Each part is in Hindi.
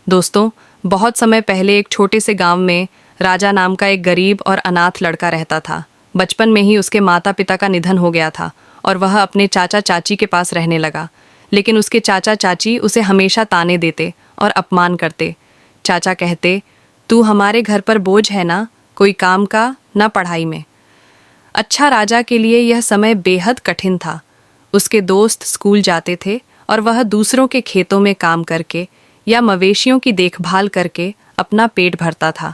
दोस्तों, बहुत समय पहले एक छोटे से गांव में राजा नाम का एक गरीब और अनाथ लड़का रहता था। बचपन में ही उसके माता पिता का निधन हो गया था और वह अपने चाचा चाची के पास रहने लगा। लेकिन उसके चाचा चाची उसे हमेशा ताने देते और अपमान करते। चाचा कहते, तू हमारे घर पर बोझ है ना, कोई काम का ना पढ़ाई में। अच्छा, राजा के लिए यह समय बेहद कठिन था। उसके दोस्त स्कूल जाते थे और वह दूसरों के खेतों में काम करके या मवेशियों की देखभाल करके अपना पेट भरता था।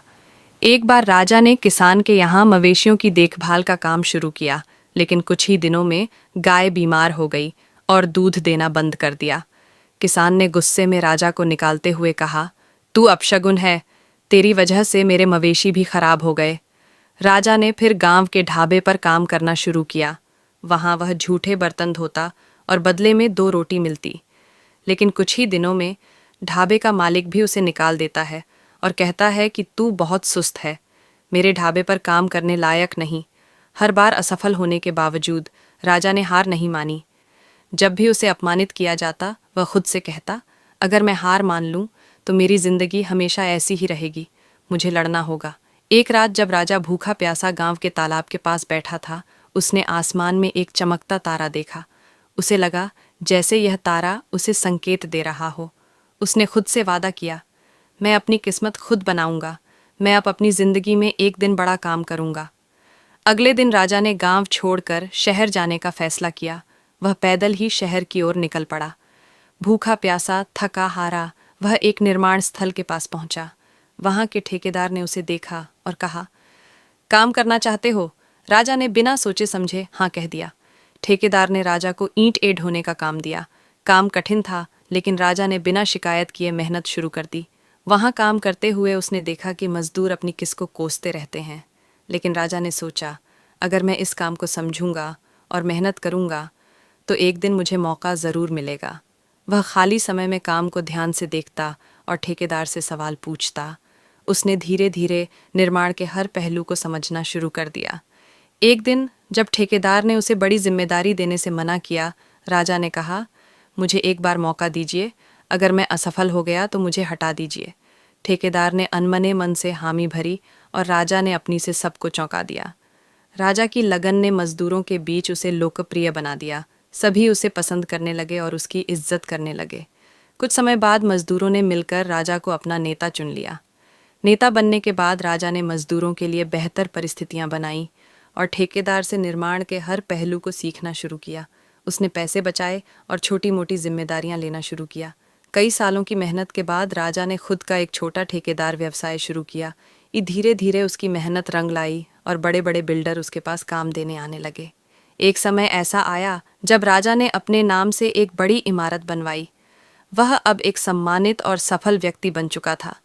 एक बार राजा ने किसान के यहाँ मवेशियों की देखभाल का काम शुरू किया, लेकिन कुछ ही दिनों में गाय बीमार हो गई और दूध देना बंद कर दिया। किसान ने गुस्से में राजा को निकालते हुए कहा, तू अपशगुन है, तेरी वजह से मेरे मवेशी भी खराब हो गए। राजा ने फिर गांव के ढाबे पर काम करना शुरू किया। वहां वह झूठे बर्तन धोता और बदले में 2 रोटी मिलती। लेकिन कुछ ही दिनों में ढाबे का मालिक भी उसे निकाल देता है और कहता है कि तू बहुत सुस्त है, मेरे ढाबे पर काम करने लायक नहीं। हर बार असफल होने के बावजूद राजा ने हार नहीं मानी। जब भी उसे अपमानित किया जाता, वह खुद से कहता, अगर मैं हार मान लूं तो मेरी जिंदगी हमेशा ऐसी ही रहेगी, मुझे लड़ना होगा। एक रात जब राजा भूखा प्यासा गांव के तालाब के पास बैठा था, उसने आसमान में एक चमकता तारा देखा। उसे लगा जैसे यह तारा उसे संकेत दे रहा हो। उसने खुद से वादा किया, मैं अपनी किस्मत खुद बनाऊंगा, मैं अब अपनी जिंदगी में एक दिन बड़ा काम करूंगा। अगले दिन राजा ने गांव छोड़कर शहर जाने का फैसला किया। वह पैदल ही शहर की ओर निकल पड़ा। भूखा प्यासा, थका हारा, वह एक निर्माण स्थल के पास पहुंचा। वहां के ठेकेदार ने उसे देखा और कहा, काम करना चाहते हो? राजा ने बिना सोचे समझे हाँ कह दिया। ठेकेदार ने राजा को ईंट ढोने का काम दिया। काम कठिन था, लेकिन राजा ने बिना शिकायत किए मेहनत शुरू कर दी। वहां काम करते हुए उसने देखा कि मजदूर अपनी किस को कोसते रहते हैं। लेकिन राजा ने सोचा, अगर मैं इस काम को समझूंगा और मेहनत करूंगा तो एक दिन मुझे मौका ज़रूर मिलेगा। वह खाली समय में काम को ध्यान से देखता और ठेकेदार से सवाल पूछता। उसने धीरे धीरे निर्माण के हर पहलू को समझना शुरू कर दिया। एक दिन जब ठेकेदार ने उसे बड़ी जिम्मेदारी देने से मना किया, राजा ने कहा, मुझे एक बार मौका दीजिए, अगर मैं असफल हो गया तो मुझे हटा दीजिए। ठेकेदार ने अनमने मन से हामी भरी और राजा ने अपनी से सबको चौंका दिया। राजा की लगन ने मजदूरों के बीच उसे लोकप्रिय बना दिया। सभी उसे पसंद करने लगे और उसकी इज्जत करने लगे। कुछ समय बाद मजदूरों ने मिलकर राजा को अपना नेता चुन लिया। नेता बनने के बाद राजा ने मजदूरों के लिए बेहतर परिस्थितियां बनाई और ठेकेदार से निर्माण के हर पहलू को सीखना शुरू किया। उसने पैसे बचाए और छोटी मोटी जिम्मेदारियां लेना शुरू किया। कई सालों की मेहनत के बाद राजा ने खुद का एक छोटा ठेकेदार व्यवसाय शुरू किया। धीरे धीरे उसकी मेहनत रंग लाई और बड़े बड़े बिल्डर उसके पास काम देने आने लगे। एक समय ऐसा आया जब राजा ने अपने नाम से एक बड़ी इमारत बनवाई। वह अब एक सम्मानित और सफल व्यक्ति बन चुका था।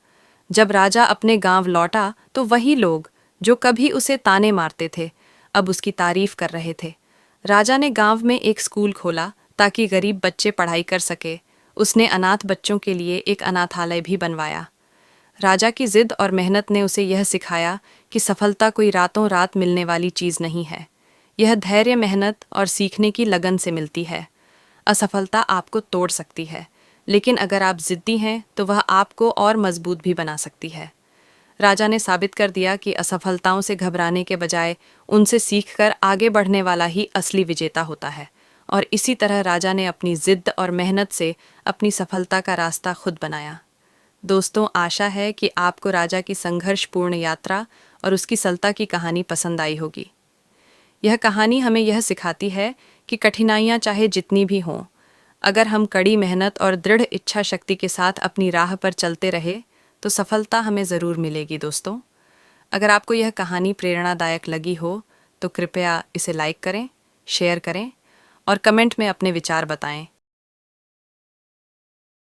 जब राजा अपने गांव लौटा तो वही लोग जो कभी उसे ताने मारते थे, अब उसकी तारीफ कर रहे थे। राजा ने गांव में एक स्कूल खोला ताकि गरीब बच्चे पढ़ाई कर सके। उसने अनाथ बच्चों के लिए एक अनाथालय भी बनवाया। राजा की जिद और मेहनत ने उसे यह सिखाया कि सफलता कोई रातों रात मिलने वाली चीज़ नहीं है। यह धैर्य, मेहनत और सीखने की लगन से मिलती है। असफलता आपको तोड़ सकती है, लेकिन अगर आप जिद्दी हैं तो वह आपको और मजबूत भी बना सकती है। राजा ने साबित कर दिया कि असफलताओं से घबराने के बजाय उनसे सीखकर आगे बढ़ने वाला ही असली विजेता होता है। और इसी तरह राजा ने अपनी जिद और मेहनत से अपनी सफलता का रास्ता खुद बनाया। दोस्तों, आशा है कि आपको राजा की संघर्षपूर्ण यात्रा और उसकी सफलता की कहानी पसंद आई होगी। यह कहानी हमें यह सिखाती है कि कठिनाइयाँ चाहे जितनी भी हों, अगर हम कड़ी मेहनत और दृढ़ इच्छा शक्ति के साथ अपनी राह पर चलते रहे तो सफलता हमें ज़रूर मिलेगी। दोस्तों, अगर आपको यह कहानी प्रेरणादायक लगी हो तो कृपया इसे लाइक करें, शेयर करें और कमेंट में अपने विचार बताएं।